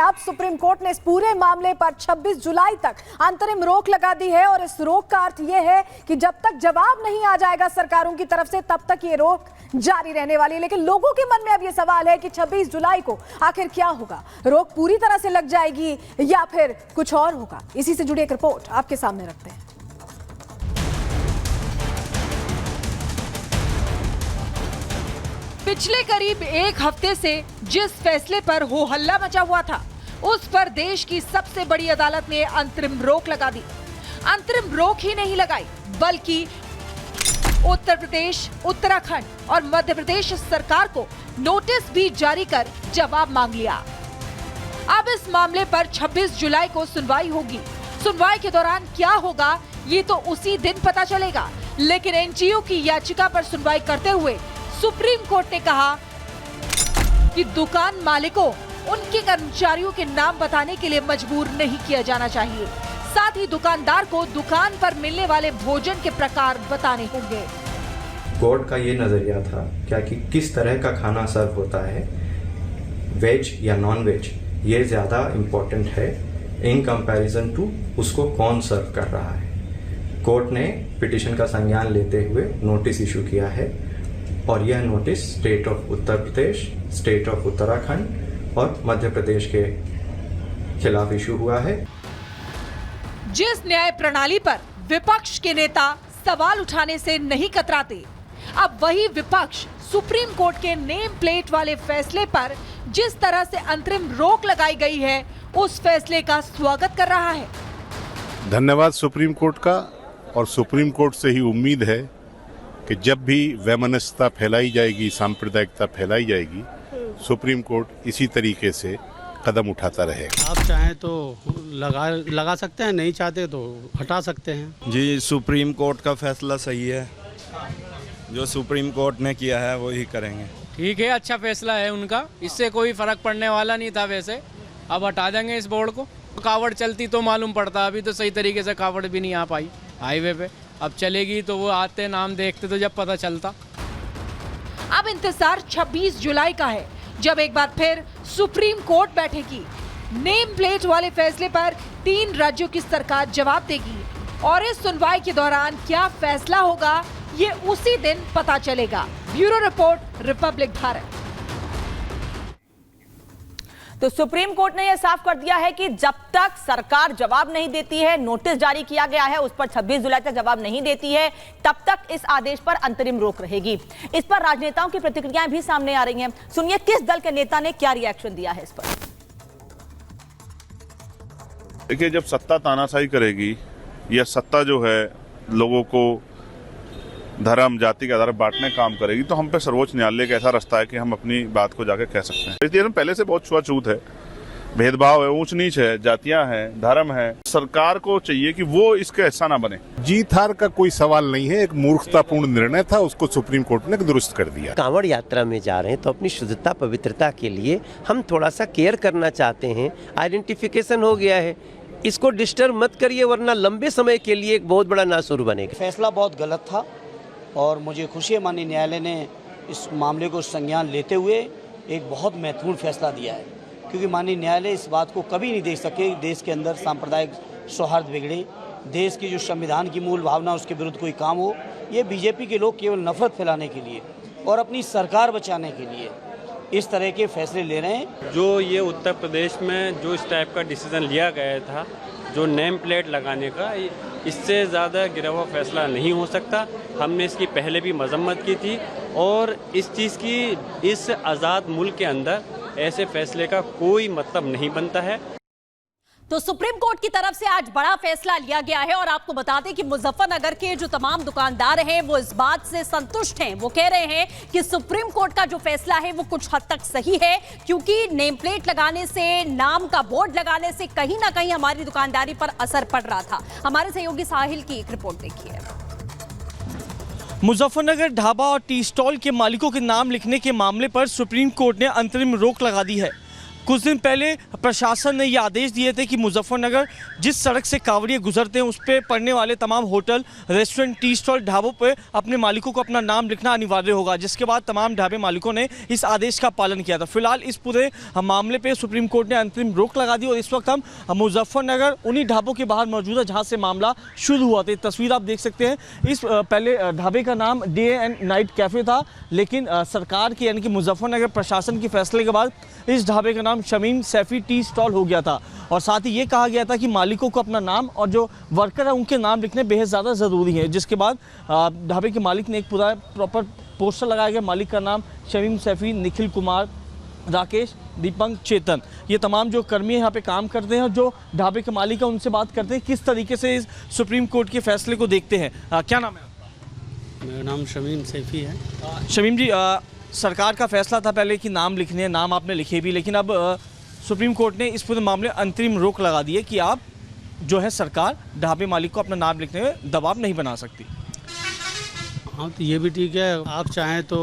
अब supreme court ने इस पूरे मामले पर 26 जुलाई तक अंतरिम रोक लगा दी है और इस रोक का अर्थ यह है कि जब तक जवाब नहीं आ जाएगा सरकारों की तरफ से तब तक ये रोक जारी रहने वाली है। लेकिन लोगों के मन में अब ये सवाल है कि 26 जुलाई को आखिर क्या होगा, रोक पूरी तरह से लग जाएगी या फिर कुछ और होगा। इसी से जुड़ी एक रिपोर्ट आपके सामने रखते हैं। पिछले करीब एक हफ्ते से जिस फैसले पर हो हल्ला मचा हुआ था, उस पर देश की सबसे बड़ी अदालत ने अंतरिम रोक लगा दी। अंतरिम रोक ही नहीं लगाई, बल्कि उत्तर प्रदेश, उत्तराखंड और मध्य प्रदेश सरकार को नोटिस भी जारी कर जवाब मांग लिया। अब इस मामले पर 26 जुलाई को सुनवाई होगी। सुनवाई के दौरान क्या होगा ये तो उसी दिन पता चलेगा। लेकिन एनजीओ की याचिका पर सुनवाई करते हुए सुप्रीम कोर्ट ने कहा कि दुकान मालिकों उनके कर्मचारियों के नाम बताने के लिए मजबूर नहीं किया जाना चाहिए। साथ ही दुकानदार को दुकान पर मिलने वाले भोजन के प्रकार बताने होंगे। कोर्ट का ये नजरिया था क्या कि किस तरह का खाना सर्व होता है, वेज या नॉन वेज, ये ज्यादा इम्पोर्टेंट है इन कंपैरिजन टू उसको कौन सर्व कर रहा है। कोर्ट ने पिटीशन का संज्ञान लेते हुए नोटिस इशू किया है और यह notice state of Uttar Pradesh, state of Uttarakhand और मध्य प्रदेश के खिलाफ इशू हुआ है। जिस न्याय प्रणाली पर विपक्ष के नेता सवाल उठाने से नहीं कतराते, अब वही विपक्ष सुप्रीम कोर्ट के नेम प्लेट वाले फैसले पर जिस तरह से अंतरिम रोक लगाई गई है, उस फैसले का स्वागत कर रहा है। धन्यवाद सुप्रीम कोर्ट का, और सुप्रीम कोर्ट से ही उम्मीद है कि जब भी वैमनस्यता फैलाई जाएगी, सांप्रदायिकता फैलाई जाएगी, सुप्रीम कोर्ट इसी तरीके से कदम उठाता रहेगा। आप चाहें तो लगा सकते हैं, नहीं चाहते तो हटा सकते हैं। जी, सुप्रीम कोर्ट का फैसला सही है, जो सुप्रीम कोर्ट ने किया है वो ही करेंगे। ठीक है, अच्छा फैसला है उनका, इससे कोई फर्क पड़ने वाला नहीं था। वैसे अब हटा देंगे इस बोर्ड को। कावड़ चलती तो मालूम पड़ता, अभी तो सही तरीके से कावड़ भी नहीं आ पाई हाईवे पे। अब चलेगी तो वो आते नाम देखते तो जब पता चलता। अब इंतजार 26 जुलाई का है, जब एक बार फिर सुप्रीम कोर्ट बैठेगी। नेम प्लेट वाले फैसले पर 3 राज्यों की सरकार जवाब देगी और इस सुनवाई के दौरान क्या फैसला होगा ये उसी दिन पता चलेगा। Bureau report, Republic Bharat. तो सुप्रीम कोर्ट ने यह साफ कर दिया है कि जब तक सरकार जवाब नहीं देती है, नोटिस जारी किया गया है, उस पर 26 जुलाई तक जवाब नहीं देती है, तब तक इस आदेश पर अंतरिम रोक रहेगी। इस पर राजनेताओं की प्रतिक्रियाएं भी सामने आ रही हैं। सुनिए किस दल के नेता ने क्या रिएक्शन दिया है इस पर। देखिए, जब सत्ता तानाशाही करेगी या सत्ता जो है लोगों को धर्म जाति के आधार पर बांटने का काम करेगी, तो हम पे सर्वोच्च न्यायालय का ऐसा रास्ता है कि हम अपनी बात को जाकर कह सकते हैं। इसलिए पहले से बहुत छुआछूत है, भेदभाव है, ऊंच नीच है, जातियां हैं, धर्म है। सरकार को चाहिए कि वो इसका हिस्सा ना बने। जीत हार का कोई सवाल नहीं है, एक मूर्खतापूर्ण निर्णय था, उसको सुप्रीम कोर्ट ने दुरुस्त कर दिया। कांवड़ यात्रा में जा रहे हैं तो अपनी शुद्धता पवित्रता के लिए हम थोड़ा सा केयर करना चाहते हैं। आइडेंटिफिकेशन हो गया है, इसको डिस्टर्ब मत करिए, वरना लंबे समय के लिए एक बहुत बड़ा नासुर बनेगा। फैसला बहुत गलत था और मुझे खुशी है माननीय न्यायालय ने इस मामले को संज्ञान लेते हुए एक बहुत महत्वपूर्ण फैसला दिया है, क्योंकि माननीय न्यायालय इस बात को कभी नहीं देख सके देश के अंदर सांप्रदायिक सौहार्द बिगड़े, देश की जो संविधान की मूल भावना उसके विरुद्ध कोई काम हो। ये बीजेपी के लोग केवल नफरत फैलाने के लिए और अपनी सरकार बचाने के लिए इस तरह के फैसले ले रहे हैं। जो ये उत्तर प्रदेश में जो इस टाइप का डिसीजन लिया गया था, जो नेम प्लेट लगाने का, इससे ज़्यादा गिरा हुआ फैसला नहीं हो सकता। हमने इसकी पहले भी मजम्मत की थी और इस चीज़ की इस आज़ाद मुल्क के अंदर ऐसे फैसले का कोई मतलब नहीं बनता है। तो सुप्रीम कोर्ट की तरफ से आज बड़ा फैसला लिया गया है और आपको बता दें कि मुजफ्फरनगर के जो तमाम दुकानदार हैं वो इस बात से संतुष्ट हैं। वो कह रहे हैं कि सुप्रीम कोर्ट का जो फैसला है वो कुछ हद तक सही है, क्योंकि नेम प्लेट लगाने से, नाम का बोर्ड लगाने से कहीं ना कहीं हमारी दुकानदारी पर असर पड़ रहा था। हमारे सहयोगी साहिल की एक रिपोर्ट देखिए। मुजफ्फरनगर ढाबा और टी स्टॉल के मालिकों के नाम लिखने के मामले पर सुप्रीम कोर्ट ने अंतरिम रोक लगा दी है। कुछ दिन पहले प्रशासन ने ये आदेश दिए थे कि मुजफ्फरनगर जिस सड़क से कांवड़िए गुजरते हैं उस पर पड़ने वाले तमाम होटल, रेस्टोरेंट, टी स्टॉल, ढाबों पे अपने मालिकों को अपना नाम लिखना अनिवार्य होगा, जिसके बाद तमाम ढाबे मालिकों ने इस आदेश का पालन किया था। फिलहाल इस पूरे मामले पे सुप्रीम कोर्ट ने अंतरिम रोक लगा दी और इस वक्त हम मुजफ्फरनगर उन्हीं ढाबों के बाहर मौजूद है जहाँ से मामला शुरू हुआ था। तस्वीर आप देख सकते हैं, इस पहले ढाबे का नाम डे एंड नाइट कैफ़े था, लेकिन सरकार की यानी कि मुजफ्फरनगर प्रशासन के फैसले के बाद इस ढाबे का नाम शमीम सैफी टी स्टॉल हो गया था और साथ ही ये कहा गया था कि मालिकों को अपना नाम और जो वर्कर है उनके नाम लिखने बेहद ज़्यादा ज़रूरी है, जिसके बाद ढाबे के मालिक ने एक पूरा प्रॉपर पोस्टर लगाया गया। मालिक का नाम शमीम सैफी, निखिल कुमार, राकेश, दीपक, चेतन, ये तमाम जो कर्मी यहाँ पे काम करते हैं और जो ढाबे के मालिक हैं उनसे बात करते हैं किस तरीके से इस सुप्रीम कोर्ट के फैसले को देखते हैं। क्या नाम है आपका? मेरा नाम शमीम सैफी है। शमीम जी, सरकार का फैसला था पहले कि नाम लिखने हैं, नाम आपने लिखे भी, लेकिन अब सुप्रीम कोर्ट ने इस पूरे मामले अंतरिम रोक लगा दी है कि आप जो है सरकार ढाबे मालिक को अपना नाम लिखने में दबाव नहीं बना सकती। हाँ, तो ये भी ठीक है, आप चाहें तो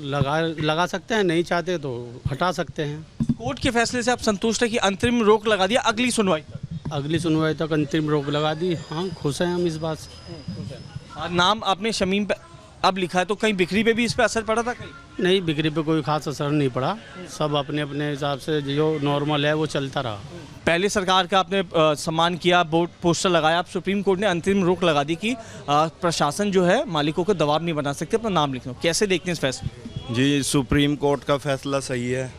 लगा सकते हैं, नहीं चाहते तो हटा सकते हैं। कोर्ट के फैसले से आप संतुष्ट है कि अंतरिम रोक लगा दिया अगली सुनवाई तक? अगली सुनवाई तक अंतरिम रोक लगा दी। हाँ, खुश हैं हम इस बात से। नाम आपने शमीम पे अब लिखा है तो कहीं बिक्री पे भी इस पे असर पड़ा था? कहीं नहीं, बिक्री पे कोई खास असर नहीं पड़ा, सब अपने अपने हिसाब से जो नॉर्मल है वो चलता रहा। पहले सरकार का आपने सम्मान किया, बोर्ड पोस्टर लगाया, अब सुप्रीम कोर्ट ने अंतरिम रोक लगा दी कि प्रशासन जो है मालिकों को दबाव नहीं बना सकते अपना नाम लिखना। कैसे देखते हैं इस फैसले? जी, सुप्रीम कोर्ट का फैसला सही है,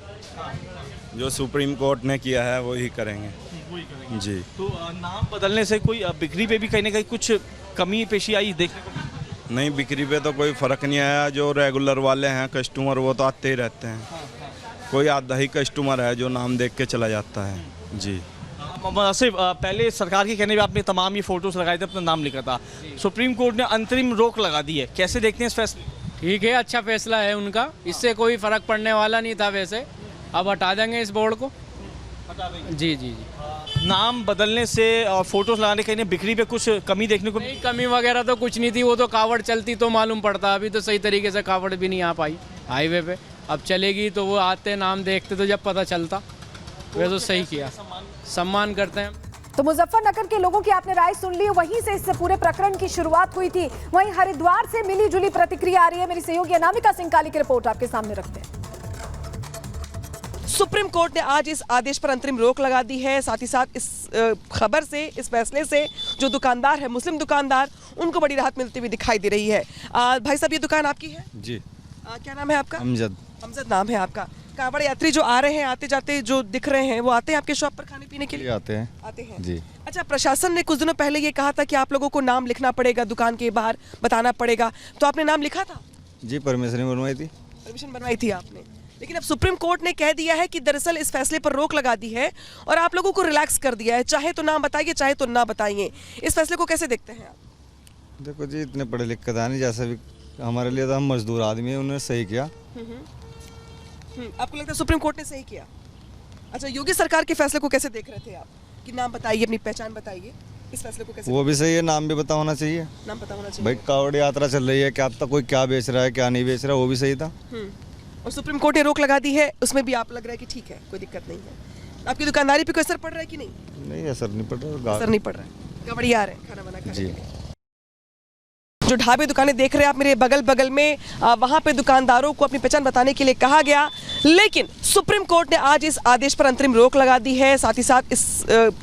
जो सुप्रीम कोर्ट ने किया है वो ही करेंगे जी। तो नाम बदलने से कोई बिक्री पे भी कहीं ना कहीं कुछ कमी पेशी आई देखने को? नहीं, बिक्री पे तो कोई फ़र्क नहीं आया, जो रेगुलर वाले हैं कस्टमर वो तो आते ही रहते हैं, कोई आधा ही कस्टमर है जो नाम देख के चला जाता है जी। सिर्फ पहले सरकार के कहने पे आपने तमाम ये फोटोज लगाए थे, अपना नाम लिखा था, सुप्रीम कोर्ट ने अंतरिम रोक लगा दी है, कैसे देखते हैं इस फैसले? ठीक है, अच्छा फैसला है उनका, इससे कोई फ़र्क पड़ने वाला नहीं था वैसे, अब हटा देंगे इस बोर्ड को। जी जी जी। नाम बदलने से और फोटोज लगाने के बिक्री पे कुछ कमी देखने को? नहीं, कमी वगैरह तो कुछ नहीं थी, वो तो कावड़ चलती तो मालूम पड़ता, अभी तो सही तरीके से कावड़ भी नहीं आ पाई हाईवे पे, अब चलेगी तो वो आते नाम देखते तो जब पता चलता। वे तो सही किया, सम्मान करते हैं। तो मुजफ्फरनगर के लोगों की आपने राय सुन ली, वहीं से इस पूरे प्रकरण की शुरुआत हुई थी। वहीं हरिद्वार से मिली जुली प्रतिक्रिया आ रही है, मेरी सहयोगी अनामिका सिंह काली की रिपोर्ट आपके सामने रखते हैं। सुप्रीम कोर्ट ने आज इस आदेश पर अंतरिम रोक लगा दी है। साथ ही साथ इस खबर से, इस फैसले से जो दुकानदार है, मुस्लिम दुकानदार, उनको बड़ी राहत मिलती हुई दिखाई दे रही है। भाई साहब, ये दुकान आपकी है? जी। क्या नाम है आपका? अमजद। अमजद नाम है आपका। कांवड़ यात्री जो आ रहे हैं, आते जाते जो दिख रहे हैं, वो आते हैं आपके शॉप पर खाने पीने के लिए? आते हैं जी। अच्छा, प्रशासन ने कुछ दिनों पहले ये कहा था कि आप लोगों को नाम लिखना पड़ेगा, दुकान के बाहर बताना पड़ेगा, तो आपने नाम लिखा था? जी, परमिशन बनवाई थी। परमिशन बनवाई थी आपने, लेकिन अब सुप्रीम कोर्ट ने कह दिया है कि दरअसल इस फैसले पर रोक लगा दी है और आप लोगों को रिलैक्स कर दिया है, चाहे तो नाम बताइए चाहे तो ना बताइए। इस फैसले को कैसे देखते हैं आप? देखो जी, इतने पढ़े लिखे था नहीं, जैसे भी हमारे लिए तो हम मजदूर आदमी है, उन्होंने सही किया। आपको लगता है सुप्रीम कोर्ट ने सही किया? अच्छा, योगी सरकार के फैसले को कैसे देख रहे थे आप कि नाम बताइए, अपनी पहचान बताइए, इस फैसले को कैसे? वो भी सही है, नाम भी पता होना चाहिए। नाम पता होना चाहिए भाई, कावड़ यात्रा चल रही है, क्या अब तक कोई क्या बेच रहा है क्या नहीं बेच रहा, वो भी सही था। और सुप्रीम कोर्ट ने रोक लगा दी है, उसमें भी आप लग रहा है कि ठीक है, कोई दिक्कत नहीं है। आपकी दुकानदारी पे कोई असर पड़ रहा है कि नहीं? नहीं, असर नहीं पड़ रहा। असर नहीं पड़ रहा है, कावड़ी आ रहे हैं खाना बना जी। जो ढाबे दुकानें देख रहे हैं आप मेरे बगल में, वहाँ पे दुकानदारों को अपनी पहचान बताने के लिए कहा गया, लेकिन सुप्रीम कोर्ट ने आज इस आदेश पर अंतरिम रोक लगा दी है। साथ ही साथ इस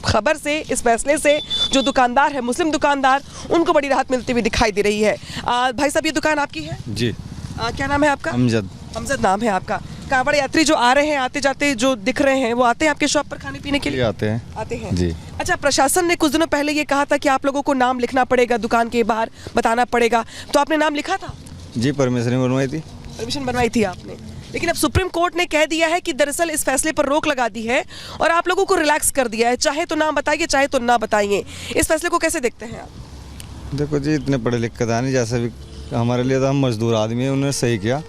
खबर से, इस फैसले से जो दुकानदार है, मुस्लिम दुकानदार, उनको बड़ी राहत मिलती हुई दिखाई दे रही है। भाई साहब, ये दुकान आपकी है? जी। क्या नाम है आपका? अमजद। अमजद नाम है आपका। कांवड़ यात्री जो आ रहे हैं, आते जाते जो दिख रहे हैं, वो आते हैं आपके शॉप पर खाने पीने के लिए? आते हैं जी। अच्छा, प्रशासन ने कुछ दिनों पहले ये कहा था कि आप लोगों को नाम लिखना पड़ेगा, दुकान के बाहर बताना पड़ेगा, तो आपने नाम लिखा था? जी, परमिशन बनवाई थी। परमिशन बनवाई थी आपने, लेकिन अब सुप्रीम कोर्ट ने कह दिया है कि दरअसल इस फैसले पर रोक लगा दी है और आप लोगों को रिलैक्स कर दिया है, चाहे तो नाम बताइए चाहे तो ना बताइए। इस फैसले को कैसे देखते हैं आप? देखो जी, इतने पढ़े लिखे था नहीं, जैसे भी हमारे लिए तो हम मजदूर आदमी है, उन्होंने सही किया।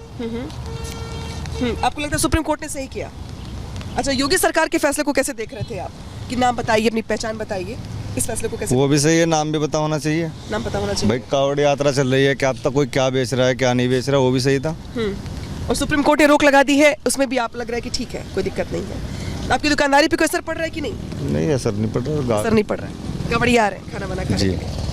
आपको लगता है सुप्रीम कोर्ट ने सही किया? अच्छा, योगी सरकार के फैसले को कैसे देख रहे थे आप कि नाम बताइए, अपनी पहचान बताइए, इस फैसले को कैसे? वो भी सही है, नाम भी पता होना चाहिए। नाम पता होना चाहिए। भाई, कावड़ यात्रा चल रही है, क्या अब तक कोई क्या बेच रहा है क्या नहीं बेच रहा, वो भी सही था। और सुप्रीम कोर्ट ने रोक लगा दी है, उसमें भी आप लग रहा है कि ठीक है, कोई दिक्कत नहीं है। आपकी दुकानदारी पे कोई असर पड़ रहा है कि नहीं? नहीं, असर नहीं पड़ रहा। असर नहीं पड़ रहा है, कबड्डी आ रहे हैं खाना बना खाने के लिए।